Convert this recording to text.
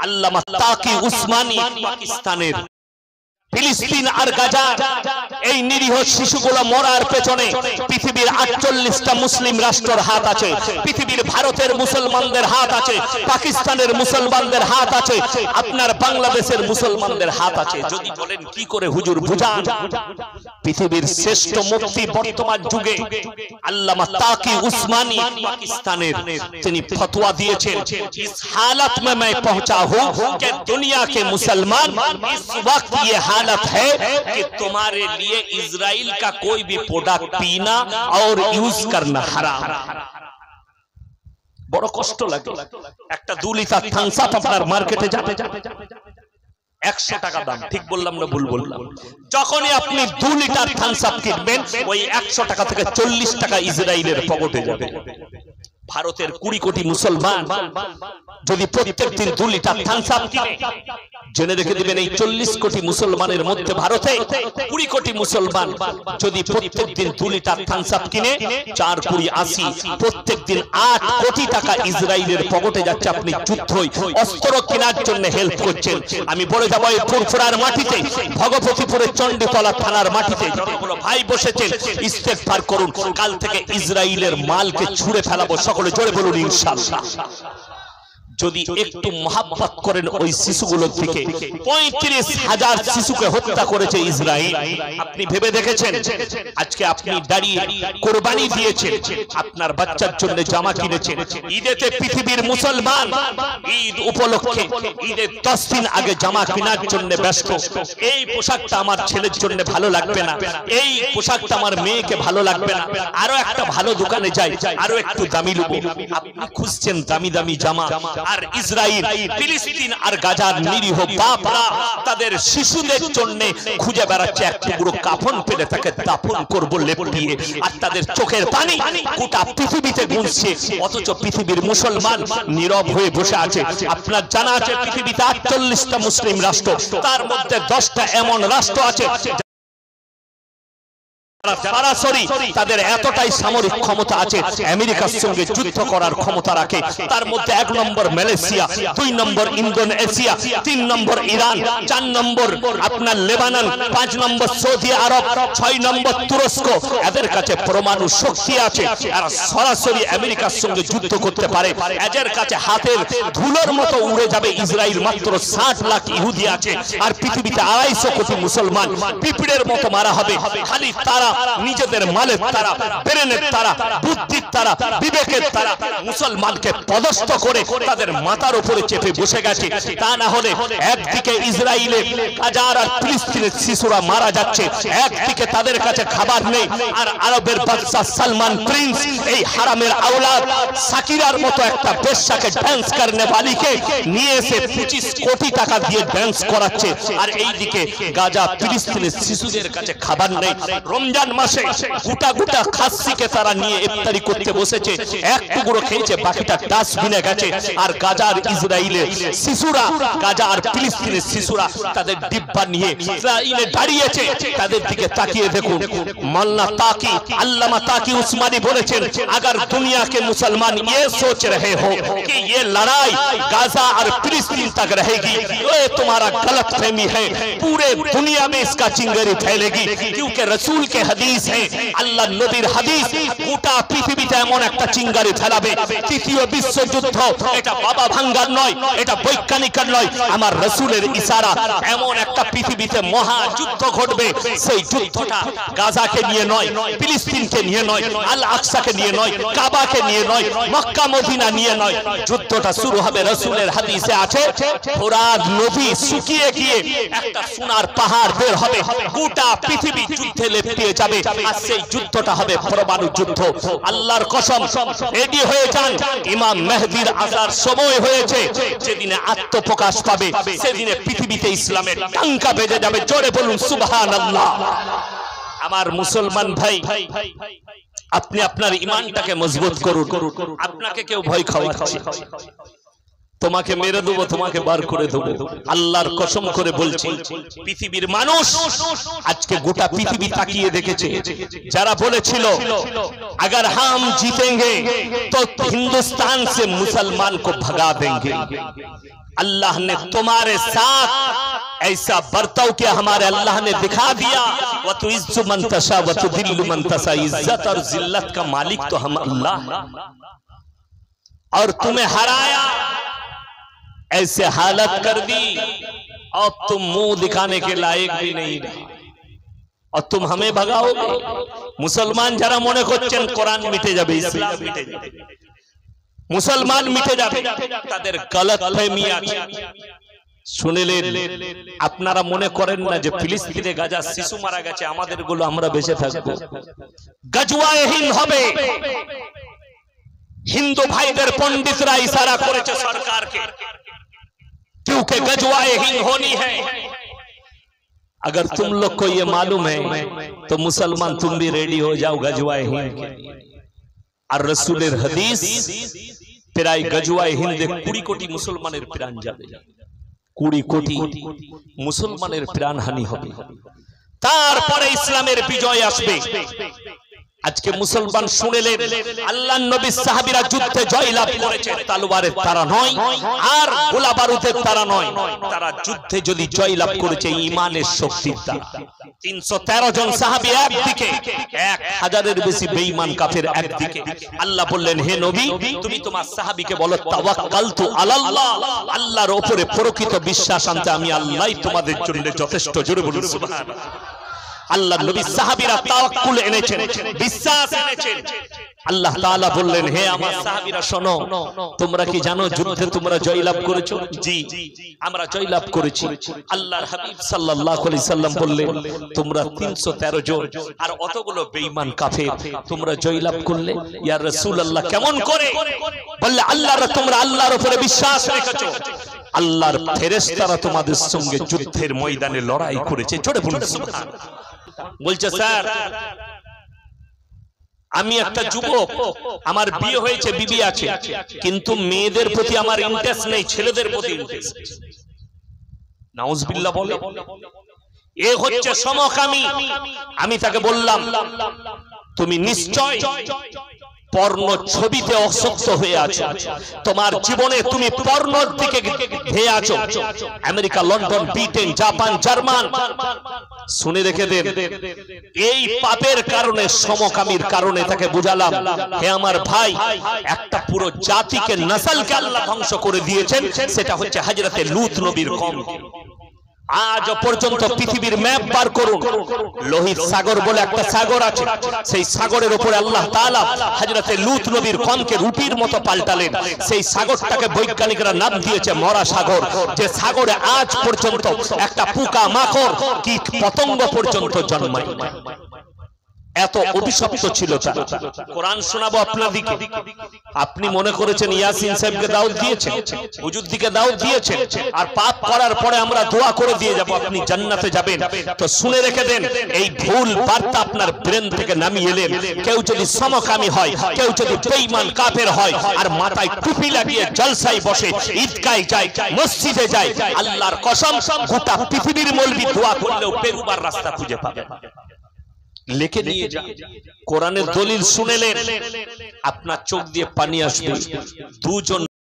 আল্লামা তাকি উসমানী পাকিস্তানের ফিলিস্তিন আর গাজা এই নিরীহ শিশুগুলো মরার পেছনে পৃথিবীর 48টা মুসলিম রাষ্ট্রের হাত আছে, পৃথিবীর ভারতের মুসলমানদের হাত আছে, পাকিস্তানের মুসলমানদের হাত আছে, আপনার বাংলাদেশের মুসলমানদের হাত আছে। যদি বলেন কি করে হুজুর বুঝান, পৃথিবীর শ্রেষ্ঠ মুফতি বর্তমান যুগে আল্লামা তাকি উসমানী পাকিস্তানের তিনি ফতোয়া দিয়েছেন, इस हालत में मैं पहुंचा हूं कि दुनिया के मुसलमान इस वक्त ये हालत है कि तुम्हारे लिए इजराइल का कोई भी प्रोडक्ट पीना और यूज करना हराम। বড় কষ্ট লাগে, একটা 2 লিটার থামস আপ আপনার মার্কেটে যাবে 100 টাকা দাম, ঠিক বললাম না ভুল বললাম? যখনই আপনি 2 লিটার থামস আপ কিনবেন ওই 100 টাকা থেকে 40 টাকা ইসরায়েলের পকেটে যাবে। ভারতের 20 কোটি মুসলমান যদি প্রত্যেক দিন 2 লিটার থামস আপ কিনে, জেনে রেখে দিবেন এই 40 কোটি মুসলমানের মধ্যে ভারতে 20 কোটি মুসলমান যদি প্রত্যেক দিন 2 লিটার থামস আপ কিনে 4 20 80 প্রত্যেক দিন 8 কোটি টাকা ইসরায়েলের পকেটে যাচ্ছে। আপনি যুদ্ধই অস্ত্র কেনার জন্য হেল্প করছেন। আমি বলে যাব এই ফুরফুরার মাটিতে, ভগবতীপুরের চণ্ডীতলা থানার মাটিতে যতগুলো ভাই বসেছেন ইস্তেগফার করুন, কাল থেকে ইসরায়েলের মালকে ছুঁড়ে ফেলাবো। সকলে জোরে বলুন ইনশাআল্লাহ। যদি একটু মহাব্বত করেন ওই শিশুগুলোর দিকে, 35,000 শিশুকে হত্যা করেছে ইসরায়েল। আপনি ভেবে দেখেছেন? আজকে আপনি দাঁড়িয়ে কোরবানি দিয়েছেন, আপনার বাচ্চার জন্য জামা কিনেছেন, ঈদেতে পৃথিবীর মুসলমান ঈদ উপলক্ষে ঈদের 10 দিন আগে জামা কেনার জন্য ব্যস্ত। এই পোশাকটা আমার ছেলের জন্য ভালো লাগবে না, এই পোশাকটা আমার মেয়েকে ভালো লাগবে না, আরো একটা ভালো দোকানে যাই, আরো একটু দামি নেব। আপনি খুঁজছেন দামি দামি জামা, আর ইসরায়েল ফিলিস্তিন আর গাজার নিরীহ বাপরা তাদের শিশুদের জন্য খুঁজে বেড়াচ্ছে এক টুকরো কাফন পেলে তাকে দাফন করব লেপ দিয়ে, আর তাদের চোখের পানি গোটা পৃথিবীতে গুনছে, অথচ পৃথিবীর মুসলমান নীরব হয়ে বসে আছে। আপনার জানা আছে পৃথিবীতে 48টা মুসলিম রাষ্ট্র, তার মধ্যে 10টা এমন রাষ্ট্র আছে সরাসরি তাদের এতটাই সামরিক ক্ষমতা আছে, আমেরিকার সঙ্গে যুদ্ধ করার ক্ষমতা রাখে। তার মধ্যে 1 নম্বর মালয়েশিয়া, 2 নম্বর ইন্দোনেশিয়া, 3 নম্বর ইরান, 4 নম্বর আপনার লেবানন, 5 নম্বর সৌদি আরব, 6 নম্বর তুরস্ক। এদের কাছে পরমাণু শক্তি আছে, আর সরাসরি আমেরিকার সঙ্গে যুদ্ধ করতে পারে। এদের কাছে হাতের ধুলোর মতো উড়ে যাবে ইসরায়েল। মাত্র 60 লাখ ইহুদি আছে, আর পৃথিবীতে 250 কোটি মুসলমান। পিঁপড়ের মতো মারা হবে। খালি তারা নিজেদের মালের তারা, ব্রেনের তারা, বুদ্ধির তারা, বিবেকের তারা মুসলমানকে পদস্থ করে তাদের মাথার উপরে চেপে বসে গেছে। তা না হলে একদিকে ইসরায়েলে গাজার আর ফিলিস্তিনের শিশুরা মারা যাচ্ছে, একদিকে তাদের কাছে খাবার নেই, আর আরবের বাদশা সালমান প্রিন্স এই হারামের আওলাদ সাকিরার মতো একটা বেশ্যাকে ডান্স করনে वालीকে নিয়ে এসে 25 কোটি টাকা দিয়ে ডান্স করাচ্ছে। আর এইদিকে গাজা ফিলিস্তিনের শিশুদের কাছে খাবার নেই। রমজান মাসে গোটা গোটা খাসিকে তারা নিয়ে ইফতারি করতে বসেছে, এক টুকরো খেয়েছে, বাকিটা ডাস্টবিনে গেছে। আর গাজার ইসরায়েলের শিশুরা, গাজা আর ফিলিস্তিনের শিশুরা তাদের ডিব্বা নিয়ে ইসরায়েলে দাঁড়িয়েছে। তাদের দিকে তাকিয়ে দেখুন। মাওলানা তাকি, আল্লামা তাকি উসমানী বলেছেন, अगर दुनिया के मुसलमान ये सोच रहे हो कि ये लड़ाई गाजा और फिलिस्तीन तक रहेगी, ये तुम्हारा गलत फहमी है। पूरे दुनिया में इसका चिंगारी फैलेगी, क्योंकि रसूल के হাদিস আল্লাহ নবীর হাদিস গোটা পৃথিবীতে এমন একটা চিঙ্গারি ফেলাবে। তৃতীয় বিশ্বযুদ্ধ এটা বাবা ভাঙ্গার নয়, এটা বৈজ্ঞানিকের নয়, আমার রাসূলের ইশারা। এমন একটা পৃথিবীতে মহাযুদ্ধ ঘটবে, সেই যুদ্ধটা গাজাকে নিয়ে নয়, ফিলিস্তিনকে নিয়ে নয়, আল আকসাকে নিয়ে নয়, কাবাকে নিয়ে নয়, মক্কা মদিনা নিয়ে নয়। যুদ্ধটা শুরু হবে, রাসূলের হাদিসে আছে, ফোরাত নদী শুকিয়ে গিয়ে একটা সোনার পাহাড় বের হবে, গোটা পৃথিবী যুদ্ধে লেপ্টে যাবে, আর সেই যুদ্ধটা হবে পরমাণু যুদ্ধ। আল্লাহর কসম, রেডি হয়ে যান, ইমাম মেহদির আসার সময় হয়েছে। যেদিনে আত্মপ্রকাশ পাবে সেদিনে পৃথিবীতে ইসলামের ডঙ্কা বেজে যাবে। জোরে বলুন সুবহানাল্লাহ। আমার মুসলমান ভাই, আপনি আপনার ঈমানটাকে মজবুত করুন। আপনাকে কেউ ভয় খাওয়াচ্ছে, তোমাকে মেরে দেবো, তোমাকে বার করে দেবো। আল্লাহর কসম করে বলছি, পৃথিবীর মানুষ আজকে গোটা পৃথিবী তাকিয়ে দেখেছে। যারা বলেছিল अगर हम जीतेंगे तो हिंदुस्तान से मुसलमान को भगा देंगे, अल्लाह ने तुम्हारे साथ ऐसा बर्ताव किया, हमारे अल्लाह ने दिखा दिया। व तु इज्जु मन तशा व तु दिल्लु मन तशा, इज्जत और जिल्लत का मालिक तो हम अल्लाह है, और तुम्हें हराया, ऐसे हालत कर दी और तुम मुंह दिखाने के लायक भी नहीं रहे, और तुम हमें भगाओगे। मुसलमान जरा मने করছেন কোরআন মিটে যাবে, ইসলাম মিটে যাবে, মুসলমান মিটে যাবে, তাদের গলতফহমি আছে। শুনলেন? আপনারা মনে করেন না যে ফিলিস্তিনে গাজা শিশু মারা গেছে, আমাদের গুলো আমরা বেঁচে থাকবো? গজওয়ায়ে হিন্দ হবে। হিন্দু ভাইদের পণ্ডিতরা ইশারা করেছে সরকারকে, क्योंकि गजवाए हिंद होनी है। अगर तुम लोग को ये मालूम है तो मुसलमान तुम भी रेडी हो जाओ गजवाए हिंद के। और रसूलेर हदीस প্রায় গজওয়ায়ে হিন্দে 20 কোটি মুসলমানের প্রাণ যাবে, 20 কোটি মুসলমানের প্রাণহানি হবে, তারপরে ইসলামের বিজয় আসবে। আজকে মুসলমান শুনলেন আল্লাহর নবী সাহাবীরা যুদ্ধে জয়লাভ করেছে, তলোয়ারের তারা নয় আর গোলা বারুদের তারা নয়, তারা যুদ্ধে যদি জয়লাভ করেছে ঈমানের শক্তির দ্বারা। 313 জন সাহাবী একদিকে, 1000-এর বেশি বেঈমান কাফের একদিকে। আল্লাহ বললেন, হে নবী তুমি তোমার সাহাবীকে বলো তাওয়াক্কালতু আলাল্লাহ, আল্লাহর উপরে প্রকৃত বিশ্বাস আনতে আমি আল্লাহই তোমাদের জন্য যথেষ্ট। জোরে বলুন সুবহানাল্লাহ। আল্লাহ নবী সাহাবীরা তাওয়াক্কুল এনেছেন, বিশ্বাস এনেছেন। আল্লাহ তাআলা বললেন, হে আমার সাহাবীরা শোনো, তোমরা কি জানো যুদ্ধে তোমরা জয়লাভ করেছো? জি, আমরা জয়লাভ করেছি। আল্লাহর হাবিব সাল্লাল্লাহু আলাইহি সাল্লাম বললেন, তোমরা 313 জন আর অতগুলো বেঈমান কাফের তোমরা জয়লাভ করলে। ইয়া রাসূলুল্লাহ কেমন করে? বললে, তোমরা আল্লাহর উপরে বিশ্বাস রেখেছো, আল্লাহর ফেরেশতারা তোমাদের সঙ্গে যুদ্ধের ময়দানে লড়াই করেছে। জোরে বলুন সুবহানাল্লাহ। বলছে, স্যার আমি একটা যুবক, আমার বিয়ে হয়েছে, বিবি আছে, কিন্তু মেয়েদের প্রতি আমার ইন্টারেস্ট নেই, ছেলেদের প্রতি ইন্টারেস্ট। নাউজুবিল্লাহ বলে, এ হচ্ছে সমকামী। আমি তাকে বললাম, তুমি নিশ্চয় পর্ণ ছবিতে আসক্ত হয়ে আছো, তোমার জীবনে তুমি পর্ণর দিকে ধেয়ে আছো। America, London, Britain, Japan, German, শুনে রেখে দেন, এই পাপের কারণে, সমকামীর কারণে তাকে বুঝালাম, হে আমার ভাই, একটা পুরো জাতিকে, নসলকে আল্লাহ ধ্বংস করে দিয়েছেন, সেটা হচ্ছে হযরতে লূত নবীর কওম। আজ পর্যন্ত পৃথিবীর ম্যাপ বার করুন, লোহিত সাগর বলে একটা সাগর আছে, সেই সাগরের উপরে আল্লাহ তাআলা হযরতে লূত নবীর কওমকে রুটির মতো পাল্টালেন। সেই সাগরটাকে বৈজ্ঞানিকরা নাম দিয়েছে মরা সাগর, যে সাগরে আজ পর্যন্ত একটা পোকা মাকড় কীট পতঙ্গ পর্যন্ত জন্মায়। এত অভিশপ্ত ছিল তারা। কোরআন শোনাবো আপনাদেরকে, আপনি মনে করেছেন ইয়াসিন সাহেবকে দাওয়াত দিয়েছেন, হুজুরদিকে দাওয়াত দিয়েছেন, আর পাপ করার পরে আমরা দোয়া করে দিয়ে যাব আপনি জান্নাতে যাবেন। তো শুনে রেখে দেন, এই ভুল বার্তা আপনার ব্রেন থেকে নামিয়ে এলেন। কেউ যদি সমকামী হয়, কেউ যদি বেঈমান কাফের হয়, আর মাথায় টুপি লাগিয়ে জলসায় বসে, ঈদগায় যায়, মসজিদে যায়, আল্লাহর কসম গোটা পৃথিবীর মৌলবি দোয়া করলেও পেরুবার রাস্তা খুঁজে পাবে। লিখে নিয়ে যান, কোরআনের দলিল শুনেলেন, আপনার চোখ দিয়ে পানি আসবে। দুজন